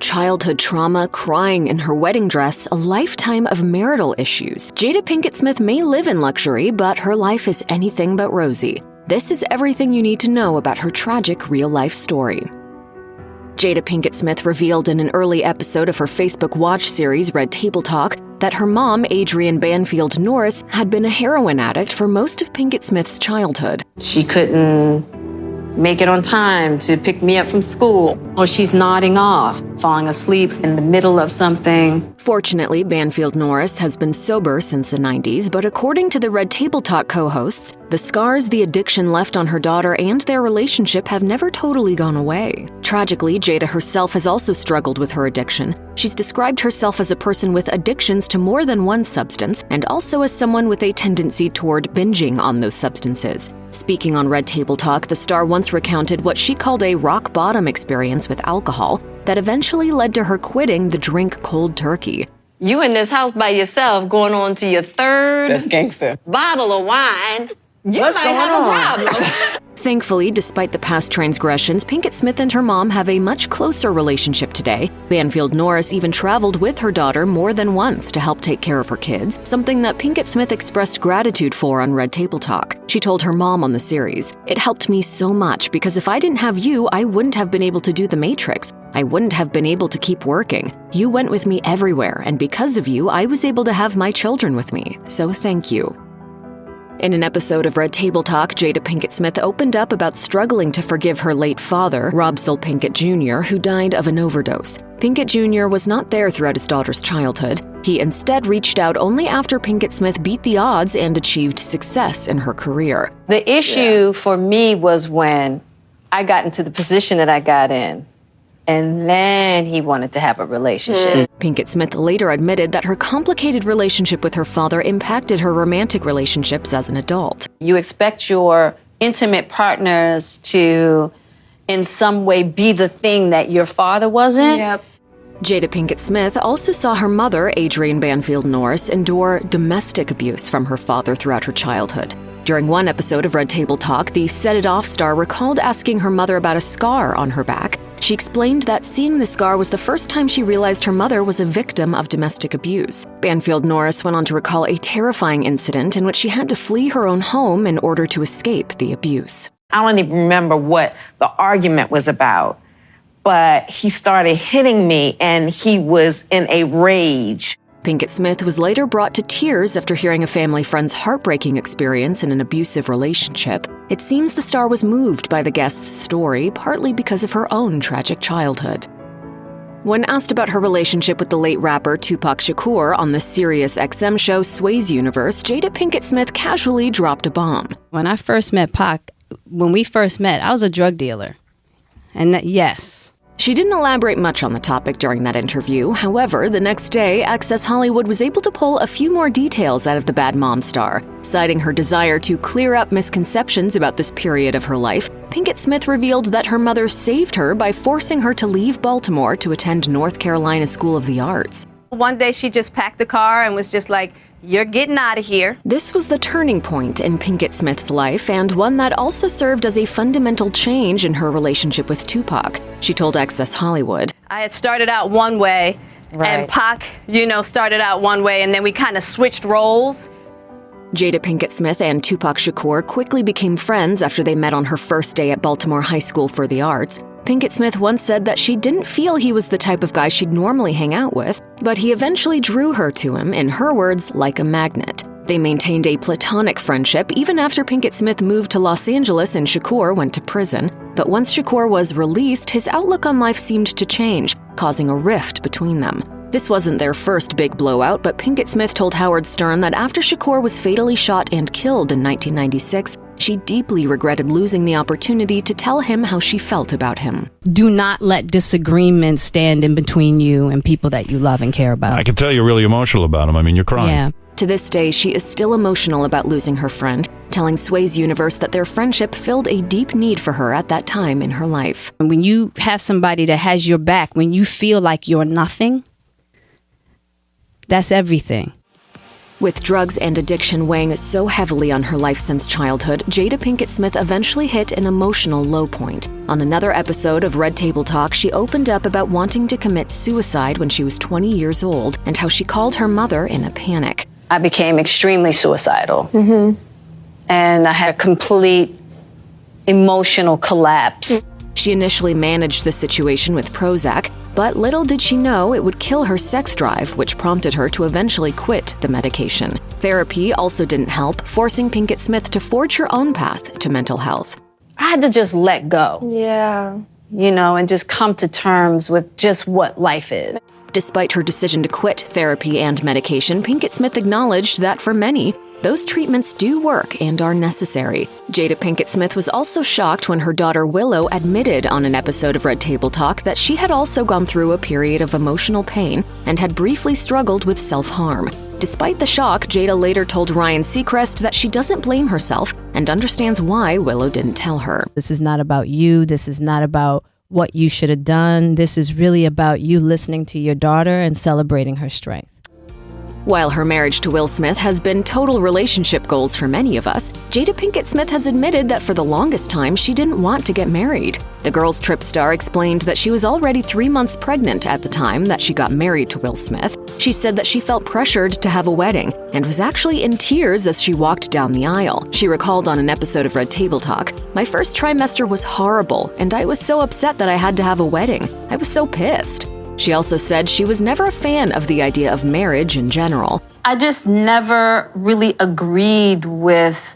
Childhood trauma, crying in her wedding dress, a lifetime of marital issues. Jada Pinkett Smith may live in luxury, but her life is anything but rosy. This is everything you need to know about her tragic real-life story. Jada Pinkett Smith revealed in an early episode of her Facebook Watch series, Red Table Talk, that her mom, Adrienne Banfield Norris, had been a heroin addict for most of Pinkett Smith's childhood. She couldn't make it on time to pick me up from school, or she's nodding off, falling asleep in the middle of something. Fortunately, Banfield Norris has been sober since the 90s, but according to the Red Table Talk co-hosts, the scars the addiction left on her daughter and their relationship have never totally gone away. Tragically, Jada herself has also struggled with her addiction. She's described herself as a person with addictions to more than one substance, and also as someone with a tendency toward binging on those substances. Speaking on Red Table Talk, the star once recounted what she called a rock-bottom experience with alcohol that eventually led to her quitting the drink cold turkey. You in this house by yourself going on to your third That's gangster. bottle of wine, you What's might going have on? a problem. Thankfully, despite the past transgressions, Pinkett Smith and her mom have a much closer relationship today. Banfield Norris even traveled with her daughter more than once to help take care of her kids, something that Pinkett Smith expressed gratitude for on Red Table Talk. She told her mom on the series, "It helped me so much because if I didn't have you, I wouldn't have been able to do The Matrix. I wouldn't have been able to keep working. You went with me everywhere, and because of you, I was able to have my children with me. So thank you." In an episode of Red Table Talk, Jada Pinkett Smith opened up about struggling to forgive her late father, Robsell Pinkett Jr., who died of an overdose. Pinkett Jr. was not there throughout his daughter's childhood. He instead reached out only after Pinkett Smith beat the odds and achieved success in her career. The issue for me was when I got into the position that I got in. And then he wanted to have a relationship. Pinkett Smith later admitted that her complicated relationship with her father impacted her romantic relationships as an adult. You expect your intimate partners to, in some way, be the thing that your father wasn't. Yep. Jada Pinkett Smith also saw her mother, Adrienne Banfield Norris, endure domestic abuse from her father throughout her childhood. During one episode of Red Table Talk, the Set It Off star recalled asking her mother about a scar on her back. She explained that seeing the scar was the first time she realized her mother was a victim of domestic abuse. Banfield Norris went on to recall a terrifying incident in which she had to flee her own home in order to escape the abuse. I don't even remember what the argument was about, but he started hitting me and he was in a rage. Pinkett Smith was later brought to tears after hearing a family friend's heartbreaking experience in an abusive relationship. It seems the star was moved by the guest's story, partly because of her own tragic childhood. When asked about her relationship with the late rapper Tupac Shakur on the Sirius XM show Sway's Universe, Jada Pinkett Smith casually dropped a bomb. When I first met Pac, when we first met, I was a drug dealer. And yes. She didn't elaborate much on the topic during that interview. However, the next day, Access Hollywood was able to pull a few more details out of the Bad Mom star. Citing her desire to clear up misconceptions about this period of her life, Pinkett Smith revealed that her mother saved her by forcing her to leave Baltimore to attend North Carolina School of the Arts. One day she just packed the car and was just like, "You're getting out of here." This was the turning point in Pinkett Smith's life, and one that also served as a fundamental change in her relationship with Tupac. She told Access Hollywood, I had started out one way, and Pac, started out one way, and then we kind of switched roles. Jada Pinkett Smith and Tupac Shakur quickly became friends after they met on her first day at Baltimore High School for the Arts. Pinkett Smith once said that she didn't feel he was the type of guy she'd normally hang out with, but he eventually drew her to him, in her words, like a magnet. They maintained a platonic friendship even after Pinkett Smith moved to Los Angeles and Shakur went to prison. But once Shakur was released, his outlook on life seemed to change, causing a rift between them. This wasn't their first big blowout, but Pinkett Smith told Howard Stern that after Shakur was fatally shot and killed in 1996, she deeply regretted losing the opportunity to tell him how she felt about him. Do not let disagreements stand in between you and people that you love and care about. I can tell you're really emotional about him. I mean, you're crying. Yeah. To this day, she is still emotional about losing her friend, telling Sway's Universe that their friendship filled a deep need for her at that time in her life. And when you have somebody that has your back, when you feel like you're nothing, that's everything. With drugs and addiction weighing so heavily on her life since childhood, Jada Pinkett Smith eventually hit an emotional low point. On another episode of Red Table Talk, she opened up about wanting to commit suicide when she was 20 years old and how she called her mother in a panic. I became extremely suicidal. And I had a complete emotional collapse. She initially managed the situation with Prozac, but little did she know it would kill her sex drive, which prompted her to eventually quit the medication. Therapy also didn't help, forcing Pinkett Smith to forge her own path to mental health. I had to just let go. Yeah. You know, and just come to terms with just what life is. Despite her decision to quit therapy and medication, Pinkett Smith acknowledged that for many, those treatments do work and are necessary. Jada Pinkett Smith was also shocked when her daughter Willow admitted on an episode of Red Table Talk that she had also gone through a period of emotional pain and had briefly struggled with self-harm. Despite the shock, Jada later told Ryan Seacrest that she doesn't blame herself and understands why Willow didn't tell her. This is not about you. This is not about what you should have done. This is really about you listening to your daughter and celebrating her strength. While her marriage to Will Smith has been total relationship goals for many of us, Jada Pinkett Smith has admitted that for the longest time she didn't want to get married. The Girls Trip star explained that she was already 3 months pregnant at the time that she got married to Will Smith. She said that she felt pressured to have a wedding and was actually in tears as she walked down the aisle. She recalled on an episode of Red Table Talk, "My first trimester was horrible, and I was so upset that I had to have a wedding. I was so pissed." She also said she was never a fan of the idea of marriage in general. I just never really agreed with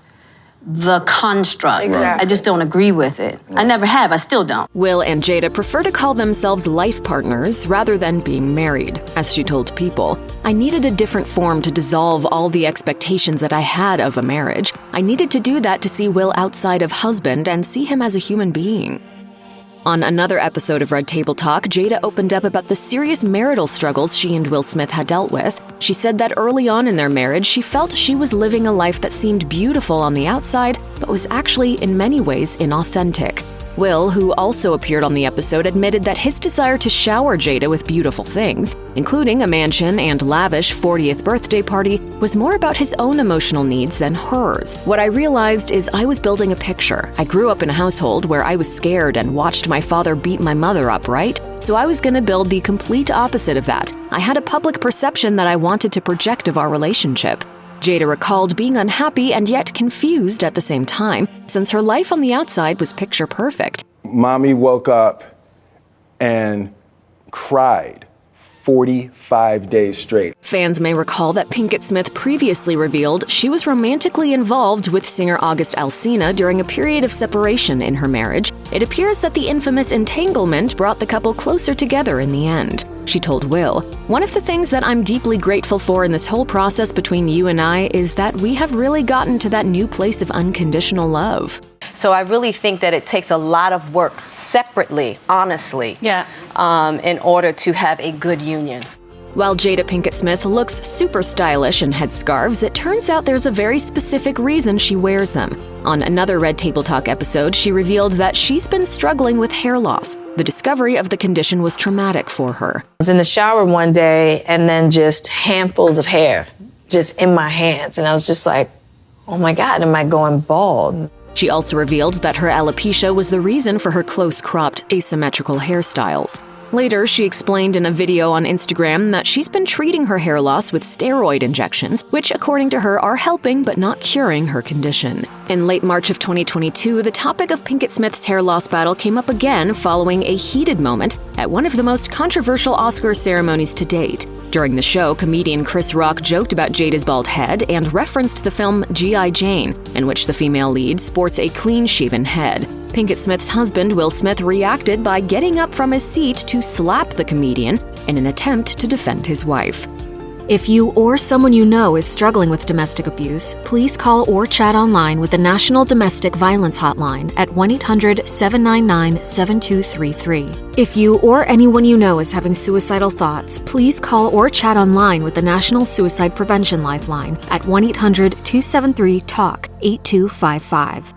the construct. Exactly. I just don't agree with it. I never have. I still don't. Will and Jada prefer to call themselves life partners rather than being married. As she told People, "I needed a different form to dissolve all the expectations that I had of a marriage. I needed to do that to see Will outside of husband and see him as a human being." On another episode of Red Table Talk, Jada opened up about the serious marital struggles she and Will Smith had dealt with. She said that early on in their marriage, she felt she was living a life that seemed beautiful on the outside, but was actually in many ways inauthentic. Will, who also appeared on the episode, admitted that his desire to shower Jada with beautiful things, including a mansion and lavish 40th birthday party, was more about his own emotional needs than hers. "What I realized is I was building a picture. I grew up in a household where I was scared and watched my father beat my mother up, right? So I was gonna build the complete opposite of that. I had a public perception that I wanted to project of our relationship." Jada recalled being unhappy and yet confused at the same time, since her life on the outside was picture perfect. Mommy woke up and cried 45 days straight. Fans may recall that Pinkett Smith previously revealed she was romantically involved with singer August Alsina during a period of separation in her marriage. It appears that the infamous entanglement brought the couple closer together in the end. She told Will, "One of the things that I'm deeply grateful for in this whole process between you and I is that we have really gotten to that new place of unconditional love." So I really think that it takes a lot of work separately, honestly, in order to have a good union. While Jada Pinkett Smith looks super stylish in headscarves, it turns out there's a very specific reason she wears them. On another Red Table Talk episode, she revealed that she's been struggling with hair loss. The discovery of the condition was traumatic for her. I was in the shower one day and then just handfuls of hair just in my hands. And I was just like, oh my God, am I going bald? She also revealed that her alopecia was the reason for her close-cropped, asymmetrical hairstyles. Later, she explained in a video on Instagram that she's been treating her hair loss with steroid injections, which, according to her, are helping but not curing her condition. In late March of 2022, the topic of Pinkett Smith's hair loss battle came up again following a heated moment at one of the most controversial Oscar ceremonies to date. During the show, comedian Chris Rock joked about Jada's bald head and referenced the film G.I. Jane, in which the female lead sports a clean-shaven head. Pinkett Smith's husband, Will Smith, reacted by getting up from his seat to slap the comedian in an attempt to defend his wife. If you or someone you know is struggling with domestic abuse, please call or chat online with the National Domestic Violence Hotline at 1-800-799-7233. If you or anyone you know is having suicidal thoughts, please call or chat online with the National Suicide Prevention Lifeline at 1-800-273-TALK-8255.